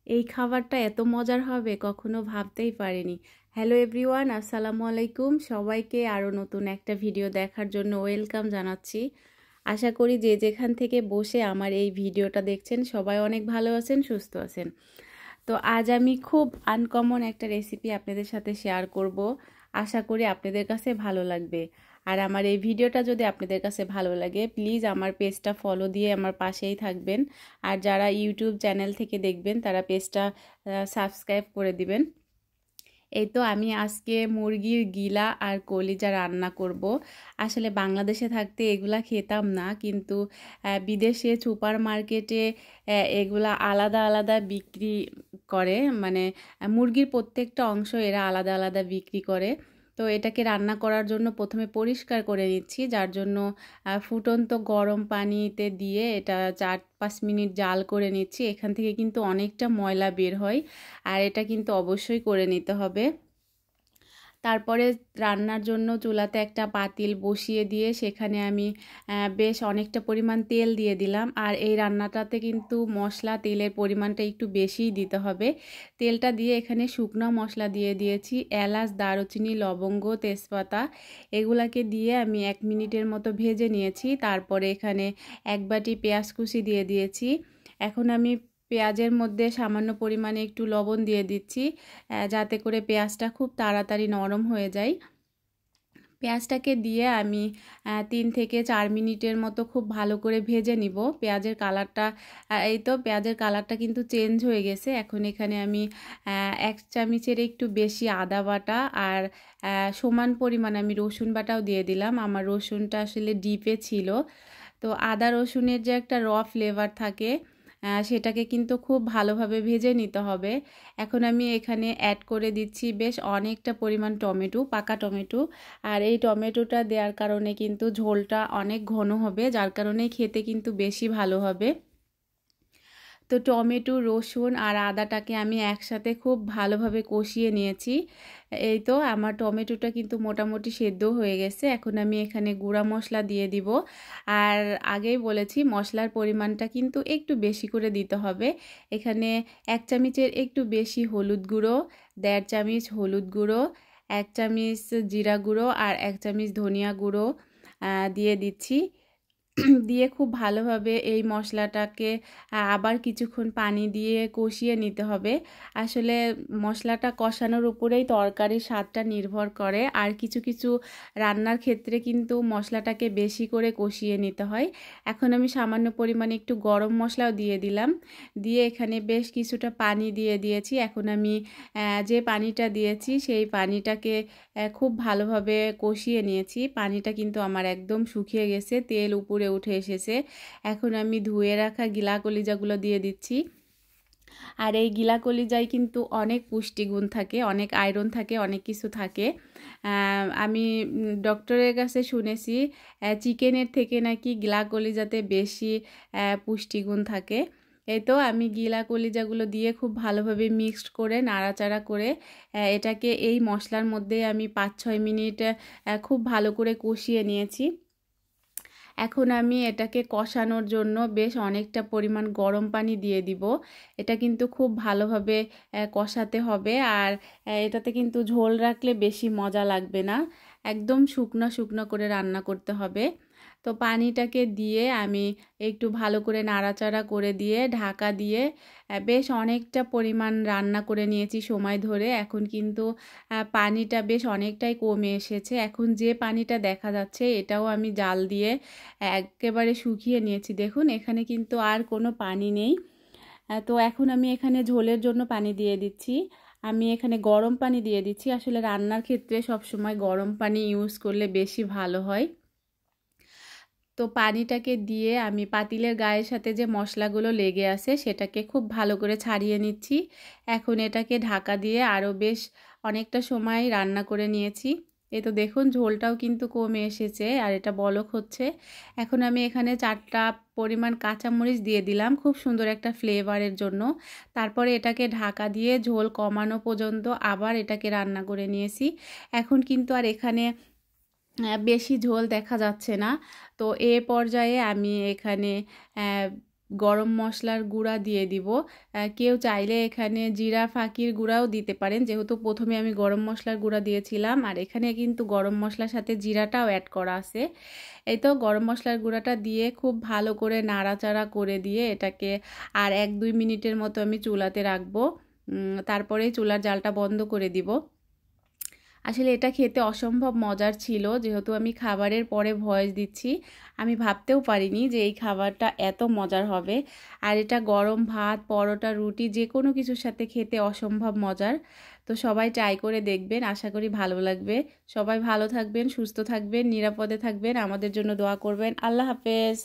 এই খাবারটা এত মজার হবে কখনো ভাবতেই পারিনি। হ্যালো এভরিওয়ান, আসসালামু আলাইকুম। সবাইকে আরও নতুন একটা ভিডিও দেখার জন্য ওয়েলকাম জানাচ্ছি। আশা করি যে যেখান থেকে বসে আমার এই ভিডিওটা দেখছেন সবাই অনেক ভালো আছেন, সুস্থ আছেন। তো আজ আমি খুব আনকমন একটা রেসিপি আপনাদের সাথে শেয়ার করব। আশা করি আপনাদের কাছে ভালো লাগবে। আর আমার এই ভিডিওটা যদি আপনাদের কাছে ভালো লাগে, প্লিজ আমার পেজটা ফলো দিয়ে আমার পাশেই থাকবেন। আর যারা ইউটিউব চ্যানেল থেকে দেখবেন তারা পেজটা সাবস্ক্রাইব করে দিবেন। এই তো আমি আজকে মুরগির গিলা আর কলিজা রান্না করব। আসলে বাংলাদেশে থাকতে এগুলা খেতাম না, কিন্তু বিদেশে সুপার মার্কেটে এগুলা আলাদা আলাদা বিক্রি করে। মানে মুরগির প্রত্যেকটা অংশ এরা আলাদা আলাদা বিক্রি করে। তো এটাকে রান্না করার জন্য প্রথমে পরিষ্কার করে নিচ্ছি, যার জন্য ফুটন্ত গরম পানিতে দিয়ে এটা 4-5 মিনিট জাল করে নিচ্ছি। এখান থেকে কিন্তু অনেকটা ময়লা বের হয়, আর এটা কিন্তু অবশ্যই করে নিতে হবে। তারপরে রান্নার জন্য চুলাতে একটা পাতিল বসিয়ে দিয়ে সেখানে আমি বেশ অনেকটা পরিমাণ তেল দিয়ে দিলাম। আর এই রান্নাটাতে কিন্তু মশলা তেলের পরিমাণটা একটু বেশিই দিতে হবে। তেলটা দিয়ে এখানে শুকনো মশলা দিয়ে দিয়েছি, এলাচ, দারুচিনি, লবঙ্গ, তেজপাতা, এগুলাকে দিয়ে আমি 1 মিনিটের মতো ভেজে নিয়েছি। তারপরে এখানে 1 বাটি পেঁয়াজ কুচি দিয়ে দিয়েছি। এখন আমি পেঁয়াজের মধ্যে সামান্য পরিমাণে একটু লবণ দিয়ে দিচ্ছি, যাতে করে পেঁয়াজটা খুব তাড়াতাড়ি নরম হয়ে যায়। পেঁয়াজটাকে দিয়ে আমি 3 থেকে 4 মিনিটের মতো খুব ভালো করে ভেজে নিব। পেঁয়াজের কালারটা, এই তো পেঁয়াজের কালারটা কিন্তু চেঞ্জ হয়ে গেছে। এখন এখানে আমি 1 চামচের একটু বেশি আদা বাটা আর সমান পরিমাণ আমি রসুন বাটাও দিয়ে দিলাম। আমার রসুনটা আসলে ডিপে ছিল। তো আদা রসুনের যে একটা ফ্লেভার থাকে, সেটাকে কিন্তু খুব ভালোভাবে ভেজে নিতে হবে। এখন আমি এখানে অ্যাড করে দিচ্ছি বেশ অনেকটা পরিমাণ টমেটো, পাকা টমেটো। আর এই টমেটোটা দেওয়ার কারণে কিন্তু ঝোলটা অনেক ঘন হবে, যার কারণে খেতে কিন্তু বেশি ভালো হবে। তো টমেটো, রসুন আর আদাটাকে আমি একসাথে খুব ভালোভাবে কষিয়ে নিয়েছি। এই তো আমার টমেটোটা কিন্তু মোটামুটি সেদ্ধ হয়ে গেছে। এখন আমি এখানে গুঁড়া মশলা দিয়ে দিব। আর আগেই বলেছি মশলার পরিমাণটা কিন্তু একটু বেশি করে দিতে হবে। এখানে 1 চামচের একটু বেশি হলুদ গুঁড়ো, 1.5 চামচ হলুদ গুঁড়ো, 1 চামচ জিরা গুঁড়ো আর 1 চামচ ধনিয়া গুঁড়ো দিয়ে দিচ্ছি। দিয়ে খুব ভালোভাবে এই মশলাটাকে আবার কিছুক্ষণ পানি দিয়ে কষিয়ে নিতে হবে। আসলে মশলাটা কষানোর উপরেই তরকারির স্বাদটা নির্ভর করে। আর কিছু কিছু রান্নার ক্ষেত্রে কিন্তু মশলাটাকে বেশি করে কষিয়ে নিতে হয়। এখন আমি সামান্য পরিমাণে একটু গরম মশলাও দিয়ে দিলাম, দিয়ে এখানে বেশ কিছুটা পানি দিয়ে দিয়েছি। এখন আমি যে পানিটা দিয়েছি সেই পানিটাকে খুব ভালোভাবে কষিয়ে নিয়েছি। পানিটা কিন্তু আমার একদম শুকিয়ে গেছে, তেল উপরে উঠে এসেছে। এখন আমি ধুয়ে রাখা গিলা কলিজাগুলো দিয়ে দিচ্ছি। আর এই গিলা কলিজায় কিন্তু অনেক পুষ্টিগুণ থাকে, অনেক আয়রন থাকে, অনেক কিছু থাকে। আমি ডক্টরের কাছে শুনেছি চিকেনের থেকে নাকি গিলা কলিজাতে বেশি পুষ্টিগুণ থাকে। এই তো আমি গিলা কলিজাগুলো দিয়ে খুব ভালোভাবে মিক্সড করে নাড়াচাড়া করে এটাকে এই মশলার মধ্যে আমি 5-6 মিনিট খুব ভালো করে কষিয়ে নিয়েছি। এখন আমি এটাকে কষানোর জন্য বেশ অনেকটা পরিমাণ গরম পানি দিয়ে দিব। এটা কিন্তু খুব ভালোভাবে কষাতে হবে। আর এটাতে কিন্তু ঝোল রাখলে বেশি মজা লাগবে না, একদম শুকনো শুকনো করে রান্না করতে হবে। তো পানিটাকে দিয়ে আমি একটু ভালো করে নাড়াচাড়া করে দিয়ে ঢাকা দিয়ে বেশ অনেকটা পরিমাণ রান্না করে নিয়েছি সময় ধরে। এখন কিন্তু পানিটা বেশ অনেকটাই কমে এসেছে। এখন যে পানিটা দেখা যাচ্ছে এটাও আমি জাল দিয়ে একেবারে শুকিয়ে নিয়েছি। দেখুন এখানে কিন্তু আর কোনো পানি নেই। তো এখন আমি এখানে ঝোলের জন্য পানি দিয়ে দিচ্ছি। আমি এখানে গরম পানি দিয়ে দিচ্ছি। আসলে রান্নার ক্ষেত্রে সবসময় গরম পানি ইউজ করলে বেশি ভালো হয়। তো পানিটাকে দিয়ে আমি পাতিলের গায়ের সাথে যে মশলাগুলো লেগে আছে সেটাকে খুব ভালো করে ছাড়িয়ে নিচ্ছি। এখন এটাকে ঢাকা দিয়ে আরও বেশ অনেকটা সময় রান্না করে নিয়েছি। এই তো দেখুন ঝোলটাও কিন্তু কমে এসেছে আর এটা বলক হচ্ছে। এখন আমি এখানে 4টা পরিমাণ কাঁচামরিচ দিয়ে দিলাম খুব সুন্দর একটা ফ্লেভারের জন্য। তারপরে এটাকে ঢাকা দিয়ে ঝোল কমানো পর্যন্ত আবার এটাকে রান্না করে নিয়েছি। এখন কিন্তু আর এখানে বেশি ঝোল দেখা যাচ্ছে না। তো এ পর্যায়ে আমি এখানে গরম মশলার গুঁড়া দিয়ে দিব। কেউ চাইলে এখানে জিরা ফাঁকির গুঁড়াও দিতে পারেন, যেহেতু প্রথমে আমি গরম মশলার গুঁড়া দিয়েছিলাম, আর এখানে কিন্তু গরম মশলার সাথে জিরাটাও অ্যাড করা আছে। এই তো গরম মশলার গুঁড়াটা দিয়ে খুব ভালো করে নাড়াচাড়া করে দিয়ে এটাকে আর 1-2 মিনিটের মতো আমি চুলাতে রাখবো। তারপরে চুলার জালটা বন্ধ করে দিব। আসলে এটা খেতে অসম্ভব মজার ছিল, যেহেতু আমি খাবারের পরে ভয়েস দিচ্ছি, আমি ভাবতেও পারিনি যে এই খাবারটা এত মজার হবে। আর এটা গরম ভাত, পরোটা, রুটি যে কোনো কিছুর সাথে খেতে অসম্ভব মজার। তো সবাই ট্রাই করে দেখবেন, আশা করি ভালো লাগবে। সবাই ভালো থাকবেন, সুস্থ থাকবেন, নিরাপদে থাকবেন, আমাদের জন্য দোয়া করবেন। আল্লাহ হাফেজ।